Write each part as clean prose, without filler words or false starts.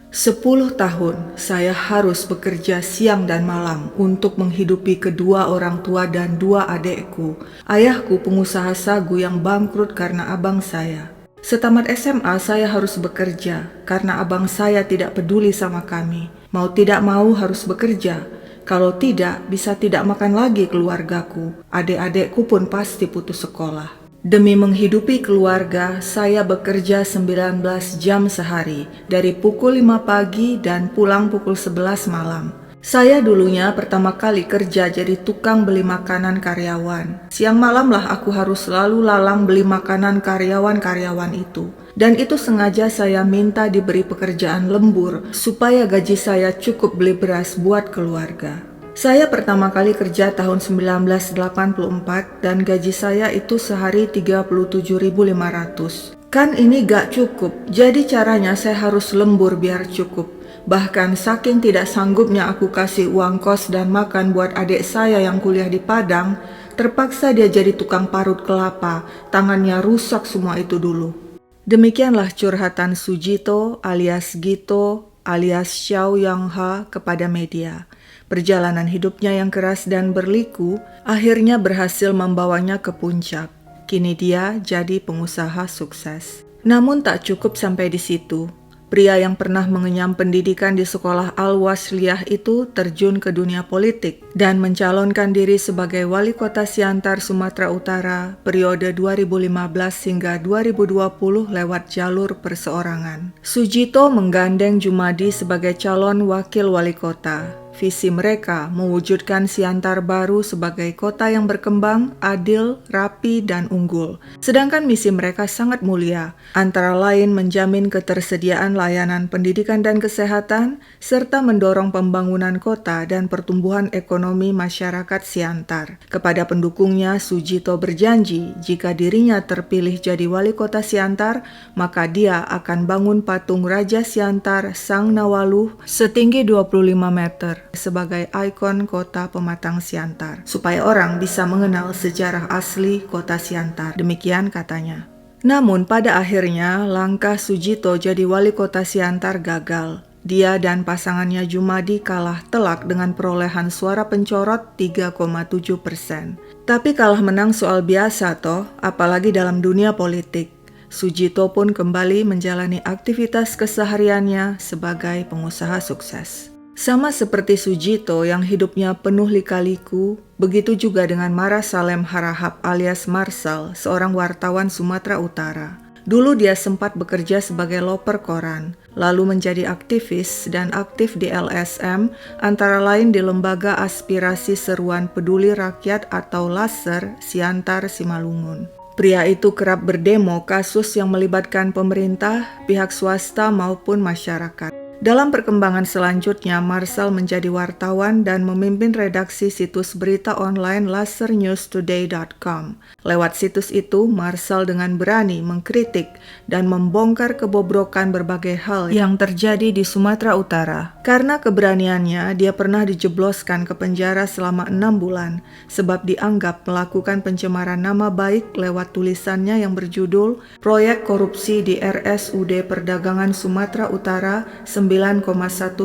10 tahun saya harus bekerja siang dan malam untuk menghidupi kedua orang tua dan 2 adekku. Ayahku pengusaha sagu yang bangkrut karena abang saya. Setamat SMA saya harus bekerja karena abang saya tidak peduli sama kami. Mau tidak mau harus bekerja. Kalau tidak, bisa tidak makan lagi keluargaku. Adik-adekku pun pasti putus sekolah. Demi menghidupi keluarga, saya bekerja 19 jam sehari, dari pukul 5 pagi dan pulang pukul 11 malam. Saya dulunya pertama kali kerja jadi tukang beli makanan karyawan. Siang malamlah aku harus selalu lalang beli makanan karyawan-karyawan itu. Dan itu sengaja saya minta diberi pekerjaan lembur, supaya gaji saya cukup beli beras buat keluarga. Saya pertama kali kerja tahun 1984 dan gaji saya itu sehari 37.500. Kan ini gak cukup, jadi caranya saya harus lembur biar cukup. Bahkan saking tidak sanggupnya aku kasih uang kos dan makan buat adik saya yang kuliah di Padang, terpaksa dia jadi tukang parut kelapa, tangannya rusak semua itu dulu. Demikianlah curhatan Sujito alias Gito alias Xiao Yangha kepada media. Perjalanan hidupnya yang keras dan berliku akhirnya berhasil membawanya ke puncak. Kini dia jadi pengusaha sukses. Namun tak cukup sampai di situ. Pria yang pernah mengenyam pendidikan di sekolah Al-Wasliyah itu terjun ke dunia politik dan mencalonkan diri sebagai wali kota Siantar, Sumatera Utara periode 2015 hingga 2020 lewat jalur perseorangan. Sujito menggandeng Jumadi sebagai calon wakil wali kota. Visi mereka mewujudkan Siantar baru sebagai kota yang berkembang, adil, rapi, dan unggul. Sedangkan misi mereka sangat mulia, antara lain menjamin ketersediaan layanan pendidikan dan kesehatan, serta mendorong pembangunan kota dan pertumbuhan ekonomi masyarakat Siantar. Kepada pendukungnya, Sujito berjanji jika dirinya terpilih jadi wali kota Siantar, maka dia akan bangun patung Raja Siantar Sang Nawaluh setinggi 25 meter. Sebagai ikon kota pematang Siantar, supaya orang bisa mengenal sejarah asli kota Siantar. Demikian katanya. Namun pada akhirnya langkah Sujito jadi wali kota Siantar gagal. Dia dan pasangannya Jumadi kalah telak dengan perolehan suara pencorot 3,7%. Tapi kalah menang soal biasa toh, apalagi dalam dunia politik. Sujito pun kembali menjalani aktivitas kesehariannya sebagai pengusaha sukses. Sama seperti Sujito yang hidupnya penuh lika-liku, begitu juga dengan Mara Salem Harahap alias Marsal, seorang wartawan Sumatera Utara. Dulu dia sempat bekerja sebagai loper koran, lalu menjadi aktivis dan aktif di LSM, antara lain di Lembaga Aspirasi Seruan Peduli Rakyat atau LASER, Siantar, Simalungun. Pria itu kerap berdemo kasus yang melibatkan pemerintah, pihak swasta maupun masyarakat. Dalam perkembangan selanjutnya, Marsal menjadi wartawan dan memimpin redaksi situs berita online lasernewstoday.com. Lewat situs itu, Marsal dengan berani mengkritik dan membongkar kebobrokan berbagai hal yang terjadi di Sumatera Utara. Karena keberaniannya, dia pernah dijebloskan ke penjara selama 6 bulan, sebab dianggap melakukan pencemaran nama baik lewat tulisannya yang berjudul Proyek Korupsi di RSUD Perdagangan Sumatera Utara 9,1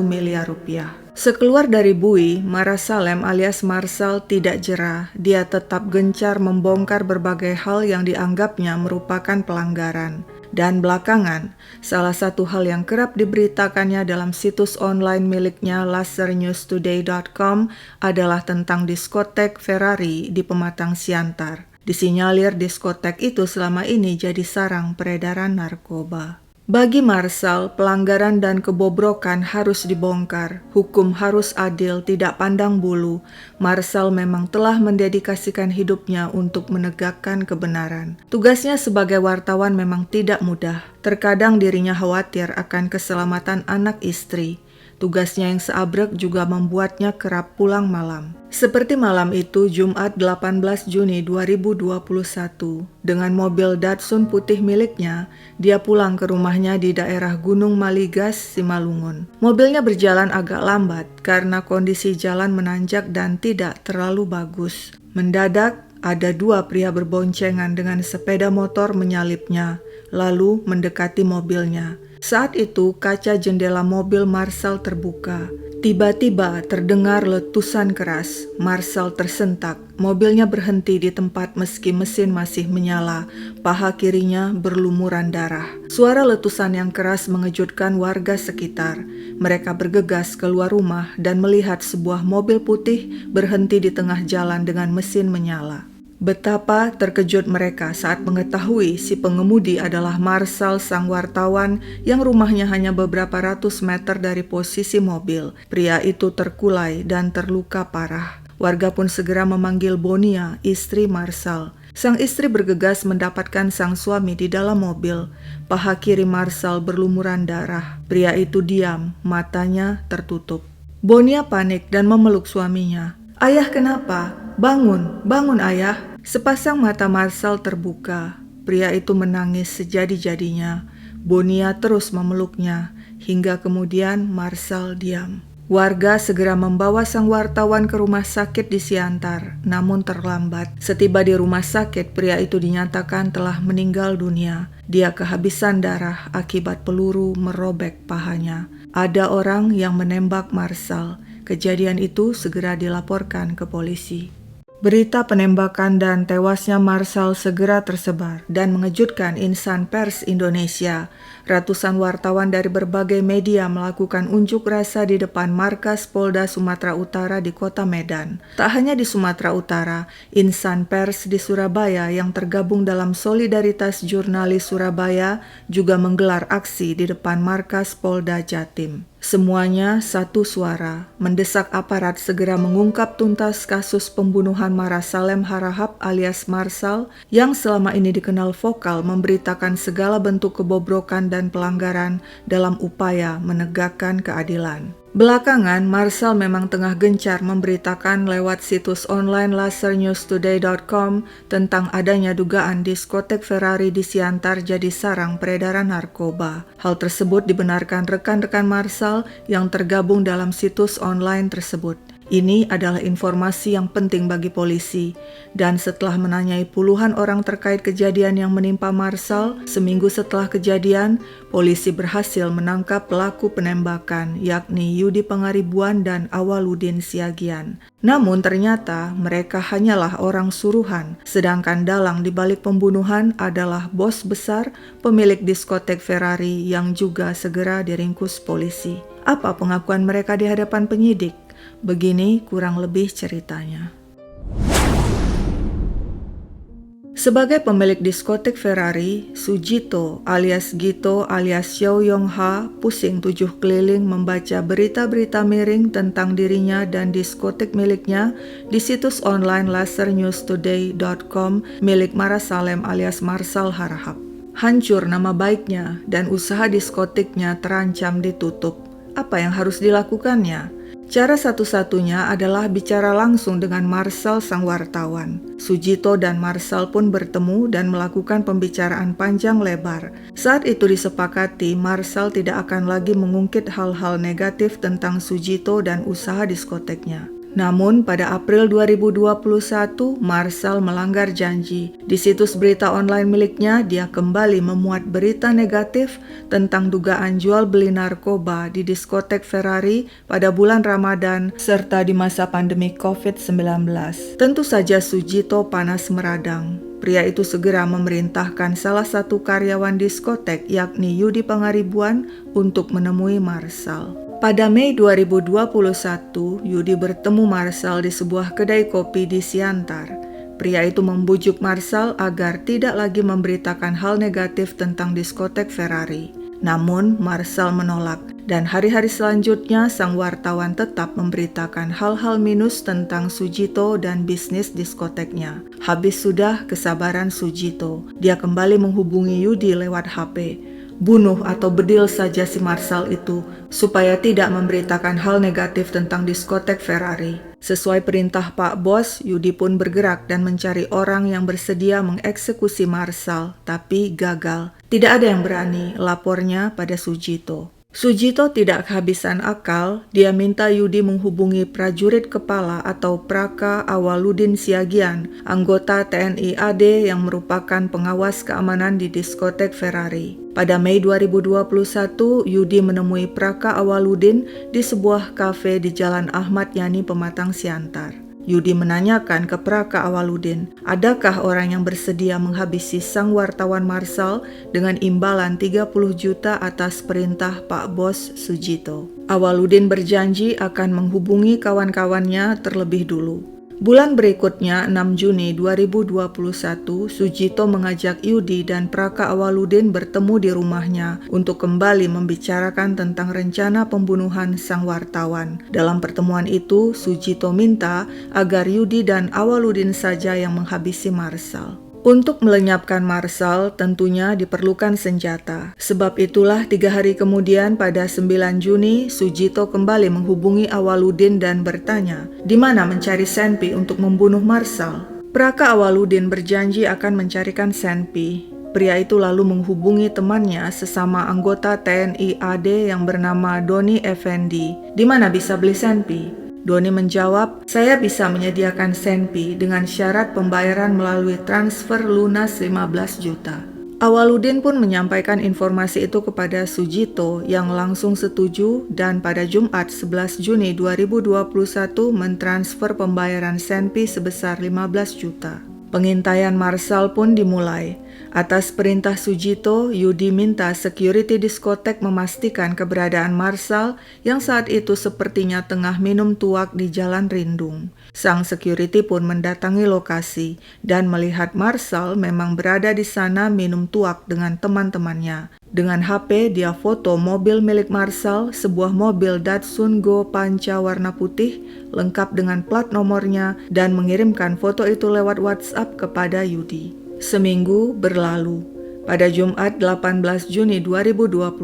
miliar rupiah. Sekeluar dari bui, Mara Salem alias Marsal tidak jerah. Dia tetap gencar membongkar berbagai hal yang dianggapnya merupakan pelanggaran. Dan belakangan, salah satu hal yang kerap diberitakannya dalam situs online miliknya lasernewstoday.com adalah tentang diskotek Ferrari di Pematang Siantar. Disinyalir diskotek itu selama ini jadi sarang peredaran narkoba. Bagi Marsal, pelanggaran dan kebobrokan harus dibongkar. Hukum harus adil, tidak pandang bulu. Marsal memang telah mendedikasikan hidupnya untuk menegakkan kebenaran. Tugasnya sebagai wartawan memang tidak mudah. Terkadang dirinya khawatir akan keselamatan anak istri. Tugasnya yang seabrek juga membuatnya kerap pulang malam. Seperti malam itu, Jumat 18 Juni 2021, dengan mobil Datsun putih miliknya, dia pulang ke rumahnya di daerah Gunung Maligas, Simalungun. Mobilnya berjalan agak lambat karena kondisi jalan menanjak dan tidak terlalu bagus. Mendadak, ada 2 pria berboncengan dengan sepeda motor menyalipnya, lalu mendekati mobilnya. Saat itu kaca jendela mobil Marshall terbuka. Tiba-tiba terdengar letusan keras. Marshall tersentak. Mobilnya berhenti di tempat meski mesin masih menyala. Paha kirinya berlumuran darah. Suara letusan yang keras mengejutkan warga sekitar. Mereka bergegas keluar rumah dan melihat sebuah mobil putih berhenti di tengah jalan dengan mesin menyala. Betapa terkejut mereka saat mengetahui si pengemudi adalah Marshall sang wartawan yang rumahnya hanya beberapa ratus meter dari posisi mobil. Pria itu terkulai dan terluka parah. Warga pun segera memanggil Bonia, istri Marshall. Sang istri bergegas mendapatkan sang suami di dalam mobil. Paha kiri Marshall berlumuran darah. Pria itu diam, matanya tertutup. Bonia panik dan memeluk suaminya. "Ayah kenapa? Bangun, bangun ayah." Sepasang mata Marshall terbuka. Pria itu menangis sejadi-jadinya. Bonia terus memeluknya, hingga kemudian Marshall diam. Warga segera membawa sang wartawan ke rumah sakit di Siantar, namun terlambat. Setiba di rumah sakit, pria itu dinyatakan telah meninggal dunia. Dia kehabisan darah akibat peluru merobek pahanya. Ada orang yang menembak Marshall. Kejadian itu segera dilaporkan ke polisi. Berita penembakan dan tewasnya Marshall segera tersebar dan mengejutkan insan pers Indonesia. Ratusan wartawan dari berbagai media melakukan unjuk rasa di depan markas Polda Sumatera Utara di Kota Medan. Tak hanya di Sumatera Utara, insan pers di Surabaya yang tergabung dalam Solidaritas Jurnalis Surabaya juga menggelar aksi di depan markas Polda Jatim. Semuanya satu suara, mendesak aparat segera mengungkap tuntas kasus pembunuhan Marasalem Harahap alias Marshall yang selama ini dikenal vokal memberitakan segala bentuk kebobrokan dan pelanggaran dalam upaya menegakkan keadilan. Belakangan, Marshall memang tengah gencar memberitakan lewat situs online laserNewsToday.com tentang adanya dugaan diskotek Ferrari di Siantar jadi sarang peredaran narkoba. Hal tersebut dibenarkan rekan-rekan Marshall yang tergabung dalam situs online tersebut. Ini adalah informasi yang penting bagi polisi, dan setelah menanyai puluhan orang terkait kejadian yang menimpa Marshall, seminggu setelah kejadian, polisi berhasil menangkap pelaku penembakan, yakni Yudi Pangaribuan dan Awaludin Siagian. Namun ternyata mereka hanyalah orang suruhan, sedangkan dalang di balik pembunuhan adalah bos besar pemilik diskotek Ferrari yang juga segera diringkus polisi. Apa pengakuan mereka di hadapan penyidik? Begini kurang lebih ceritanya. Sebagai pemilik diskotek Ferrari, Sujito alias Gito alias Xiao Yongha pusing 7 keliling membaca berita-berita miring tentang dirinya dan diskotek miliknya di situs online laserNewsToday.com milik Marasalem alias Marshall Harahap. Hancur nama baiknya dan usaha diskoteknya terancam ditutup. Apa yang harus dilakukannya? Cara satu-satunya adalah bicara langsung dengan Marshall sang wartawan. Sujito dan Marshall pun bertemu dan melakukan pembicaraan panjang lebar. Saat itu disepakati Marshall tidak akan lagi mengungkit hal-hal negatif tentang Sujito dan usaha diskoteknya. Namun pada April 2021, Marshall melanggar janji. Di situs berita online miliknya, dia kembali memuat berita negatif tentang dugaan jual beli narkoba di diskotek Ferrari pada bulan Ramadan serta di masa pandemi COVID-19. Tentu saja Sujito panas meradang. Pria itu segera memerintahkan salah satu karyawan diskotek yakni Yudi Pangaribuan untuk menemui Marshall. Pada Mei 2021, Yudi bertemu Marshall di sebuah kedai kopi di Siantar. Pria itu membujuk Marshall agar tidak lagi memberitakan hal negatif tentang diskotek Ferrari. Namun, Marshall menolak, dan hari-hari selanjutnya sang wartawan tetap memberitakan hal-hal minus tentang Sujito dan bisnis diskoteknya. Habis sudah kesabaran Sujito, dia kembali menghubungi Yudi lewat HP. Bunuh atau bedil saja si Marshall itu supaya tidak memberitakan hal negatif tentang diskotek Ferrari. Sesuai perintah Pak Bos, Yudi pun bergerak dan mencari orang yang bersedia mengeksekusi Marshall, tapi gagal. Tidak ada yang berani, lapornya pada Sujito. Sujito tidak kehabisan akal, dia minta Yudi menghubungi prajurit kepala atau Praka Awaludin Siagian, anggota TNI AD yang merupakan pengawas keamanan di diskotek Ferrari. Pada Mei 2021, Yudi menemui Praka Awaludin di sebuah kafe di Jalan Ahmad Yani Pematang Siantar. Yudi menanyakan ke Praka Awaludin, adakah orang yang bersedia menghabisi sang wartawan Marsal dengan imbalan 30 juta atas perintah Pak Bos Sujito. Awaludin berjanji akan menghubungi kawan-kawannya terlebih dulu. Bulan berikutnya, 6 Juni 2021, Sujito mengajak Yudi dan Praka Awaludin bertemu di rumahnya untuk kembali membicarakan tentang rencana pembunuhan sang wartawan. Dalam pertemuan itu, Sujito minta agar Yudi dan Awaludin saja yang menghabisi Marsal. Untuk melenyapkan Marsal tentunya diperlukan senjata. Sebab itulah 3 hari kemudian pada 9 Juni, Sujito kembali menghubungi Awaludin dan bertanya, di mana mencari senpi untuk membunuh Marsal. Praka Awaludin berjanji akan mencarikan senpi. Pria itu lalu menghubungi temannya sesama anggota TNI AD yang bernama Doni Effendi. Di mana bisa beli senpi? Doni menjawab, saya bisa menyediakan senpi dengan syarat pembayaran melalui transfer lunas 15 juta. Awaludin pun menyampaikan informasi itu kepada Sujito yang langsung setuju dan pada Jumat 11 Juni 2021 mentransfer pembayaran senpi sebesar 15 juta. Pengintaian Marsal pun dimulai. Atas perintah Sujito, Yudi minta security diskotek memastikan keberadaan Marsal yang saat itu sepertinya tengah minum tuak di Jalan Rindung. Sang security pun mendatangi lokasi dan melihat Marsal memang berada di sana minum tuak dengan teman-temannya. Dengan HP, dia foto mobil milik Marsal, sebuah mobil Datsun Go Panca warna putih, lengkap dengan plat nomornya, dan mengirimkan foto itu lewat WhatsApp kepada Yudi. Seminggu berlalu. Pada Jumat 18 Juni 2021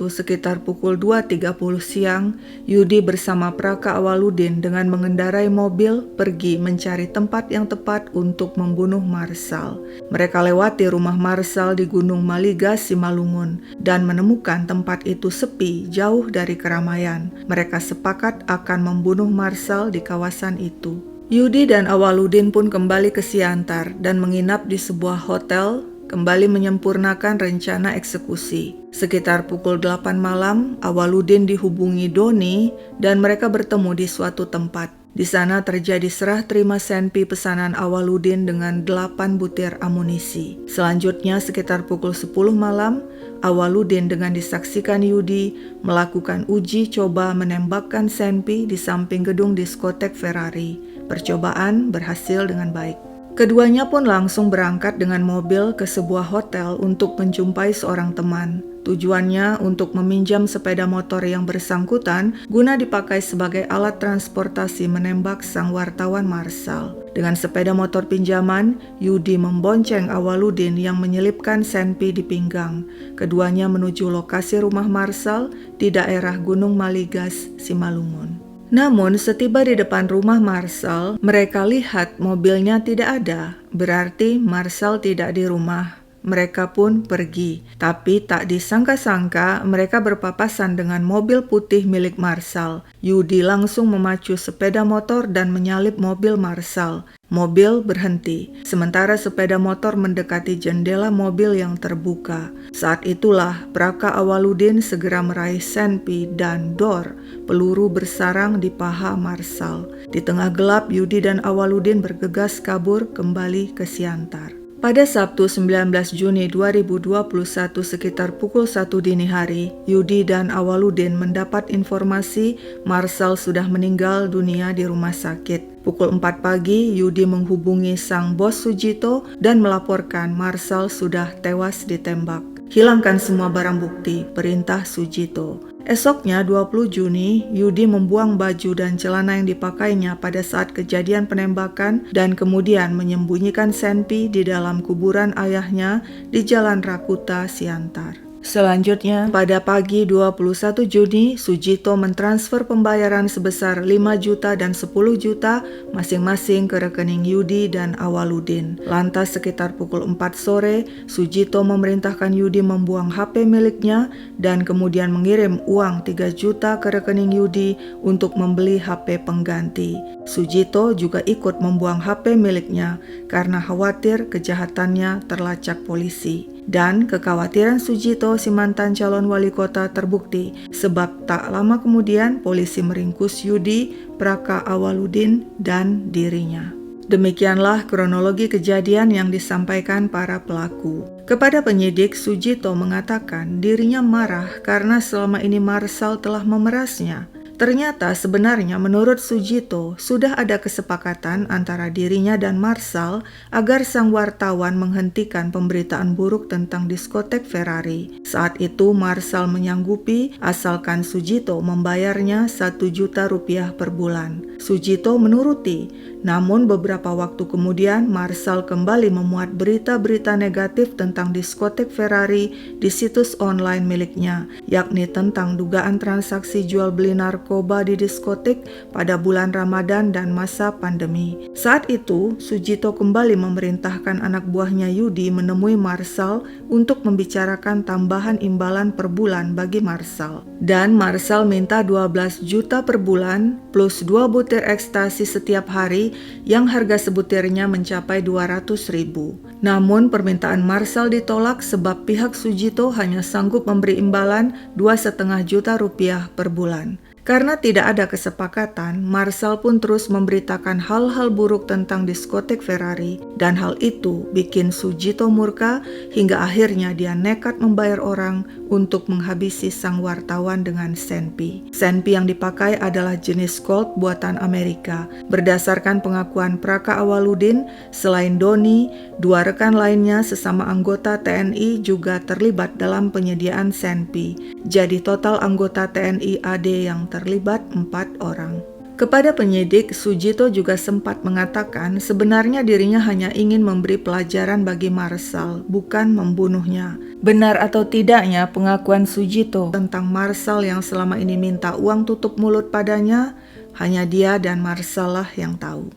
sekitar pukul 2.30 siang, Yudi bersama Praka Awaludin dengan mengendarai mobil pergi mencari tempat yang tepat untuk membunuh Marsal. Mereka lewati rumah Marsal di Gunung Maligas, Simalungun dan menemukan tempat itu sepi jauh dari keramaian. Mereka sepakat akan membunuh Marsal di kawasan itu. Yudi dan Awaludin pun kembali ke Siantar dan menginap di sebuah hotel, kembali menyempurnakan rencana eksekusi. Sekitar pukul 8 malam, Awaludin dihubungi Doni dan mereka bertemu di suatu tempat. Di sana terjadi serah terima senpi pesanan Awaludin dengan 8 butir amunisi. Selanjutnya sekitar pukul 10 malam, Awaludin dengan disaksikan Yudi melakukan uji coba menembakkan senpi di samping gedung diskotek Ferrari. Percobaan berhasil dengan baik. Keduanya pun langsung berangkat dengan mobil ke sebuah hotel untuk menjumpai seorang teman. Tujuannya untuk meminjam sepeda motor yang bersangkutan guna dipakai sebagai alat transportasi menembak sang wartawan Marsal. Dengan sepeda motor pinjaman, Yudi membonceng Awaludin yang menyelipkan senpi di pinggang. Keduanya menuju lokasi rumah Marsal di daerah Gunung Maligas, Simalungun. Namun setiba di depan rumah Marsal, mereka lihat mobilnya tidak ada, berarti Marsal tidak di rumah. Mereka pun pergi, tapi tak disangka-sangka mereka berpapasan dengan mobil putih milik Marsal. Yudi langsung memacu sepeda motor dan menyalip mobil Marsal. Mobil berhenti, sementara sepeda motor mendekati jendela mobil yang terbuka. Saat itulah Praka Awaludin segera meraih senpi dan dor. Peluru bersarang di paha Marsal. Di tengah gelap, Yudi dan Awaludin bergegas kabur kembali ke Siantar. Pada Sabtu 19 Juni 2021 sekitar pukul 1 dini hari, Yudi dan Awaludin mendapat informasi Marsal sudah meninggal dunia di rumah sakit. Pukul 4 pagi, Yudi menghubungi sang bos Sujito dan melaporkan Marsal sudah tewas ditembak. Hilangkan semua barang bukti, perintah Sujito. Esoknya 20 Juni, Yudi membuang baju dan celana yang dipakainya pada saat kejadian penembakan dan kemudian menyembunyikan senpi di dalam kuburan ayahnya di Jalan Rakuta, Siantar. Selanjutnya, pada pagi 21 Juni, Sujito mentransfer pembayaran sebesar 5 juta dan 10 juta masing-masing ke rekening Yudi dan Awaludin. Lantas sekitar pukul 4 sore, Sujito memerintahkan Yudi membuang HP miliknya dan kemudian mengirim uang 3 juta ke rekening Yudi untuk membeli HP pengganti. Sujito juga ikut membuang HP miliknya karena khawatir kejahatannya terlacak polisi. Dan kekhawatiran Sujito, si mantan calon wali kota, terbukti sebab tak lama kemudian polisi meringkus Yudi, Praka Awaludin, dan dirinya. Demikianlah kronologi kejadian yang disampaikan para pelaku. Kepada penyidik, Sujito mengatakan dirinya marah karena selama ini Marsal telah memerasnya. Ternyata sebenarnya menurut Sujito sudah ada kesepakatan antara dirinya dan Marsal agar sang wartawan menghentikan pemberitaan buruk tentang diskotek Ferrari. Saat itu Marsal menyanggupi asalkan Sujito membayarnya 1 juta rupiah per bulan. Sujito menuruti, namun beberapa waktu kemudian Marsal kembali memuat berita-berita negatif tentang diskotek Ferrari di situs online miliknya, yakni tentang dugaan transaksi jual beli narkoba di diskotik pada bulan Ramadan dan masa pandemi. Saat itu, Sujito kembali memerintahkan anak buahnya Yudi menemui Marsal untuk membicarakan tambahan imbalan per bulan bagi Marsal. Dan Marsal minta 12 juta per bulan plus 2 butir ekstasi setiap hari yang harga sebutirnya mencapai 200.000. Namun permintaan Marsal ditolak sebab pihak Sujito hanya sanggup memberi imbalan 2,5 juta rupiah per bulan. Karena tidak ada kesepakatan, Marsal pun terus memberitakan hal-hal buruk tentang diskotek Ferrari, dan hal itu bikin Sujito murka hingga akhirnya dia nekat membayar orang untuk menghabisi sang wartawan dengan senpi. Senpi yang dipakai adalah jenis Colt buatan Amerika. Berdasarkan pengakuan Praka Awaludin, selain Doni, 2 rekan lainnya sesama anggota TNI juga terlibat dalam penyediaan senpi. Jadi total anggota TNI AD yang terlibat 4 orang. Kepada penyidik, Sujito juga sempat mengatakan sebenarnya dirinya hanya ingin memberi pelajaran bagi Marsal, bukan membunuhnya. Benar atau tidaknya pengakuan Sujito tentang Marsal yang selama ini minta uang tutup mulut padanya, hanya dia dan Marsal lah yang tahu.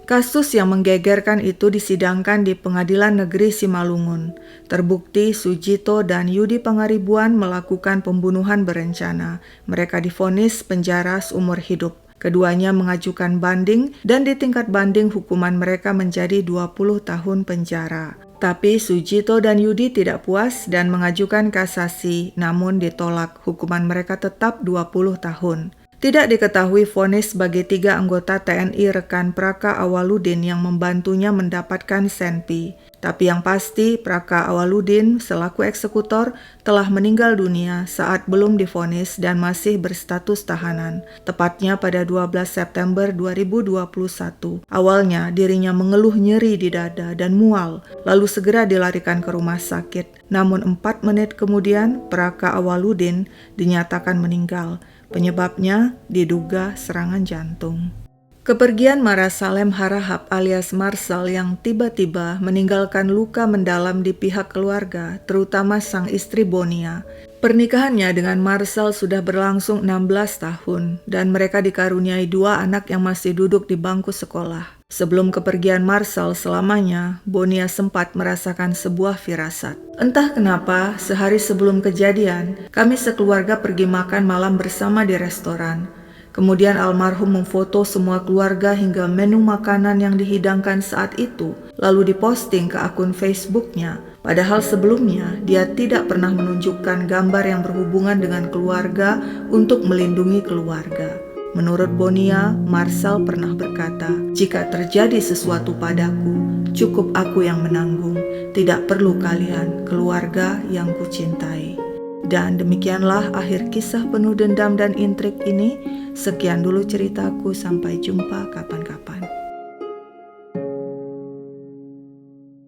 Kasus yang menggegerkan itu disidangkan di Pengadilan Negeri Simalungun. Terbukti Sujito dan Yudi Pangaribuan melakukan pembunuhan berencana. Mereka divonis penjara seumur hidup. Keduanya mengajukan banding dan di tingkat banding hukuman mereka menjadi 20 tahun penjara. Tapi Sujito dan Yudi tidak puas dan mengajukan kasasi, namun ditolak. Hukuman mereka tetap 20 tahun. Tidak diketahui vonis bagi 3 anggota TNI rekan Praka Awaludin yang membantunya mendapatkan senpi. Tapi yang pasti Praka Awaludin selaku eksekutor telah meninggal dunia saat belum divonis dan masih berstatus tahanan, tepatnya pada 12 September 2021. Awalnya dirinya mengeluh nyeri di dada dan mual, lalu segera dilarikan ke rumah sakit. Namun 4 menit kemudian Praka Awaludin dinyatakan meninggal. Penyebabnya diduga serangan jantung. Kepergian Marasalem Harahap alias Marsal yang tiba-tiba meninggalkan luka mendalam di pihak keluarga, terutama sang istri Bonia. Pernikahannya dengan Marsal sudah berlangsung 16 tahun dan mereka dikaruniai 2 anak yang masih duduk di bangku sekolah. Sebelum kepergian Marsal selamanya, Bonia sempat merasakan sebuah firasat. Entah kenapa, sehari sebelum kejadian, kami sekeluarga pergi makan malam bersama di restoran. Kemudian almarhum memfoto semua keluarga hingga menu makanan yang dihidangkan saat itu, lalu diposting ke akun Facebooknya. Padahal sebelumnya, dia tidak pernah menunjukkan gambar yang berhubungan dengan keluarga untuk melindungi keluarga. Menurut Bonia, Marsal pernah berkata, "Jika terjadi sesuatu padaku, cukup aku yang menanggung. Tidak perlu kalian, keluarga yang kucintai." Dan demikianlah akhir kisah penuh dendam dan intrik ini. Sekian dulu ceritaku, sampai jumpa kapan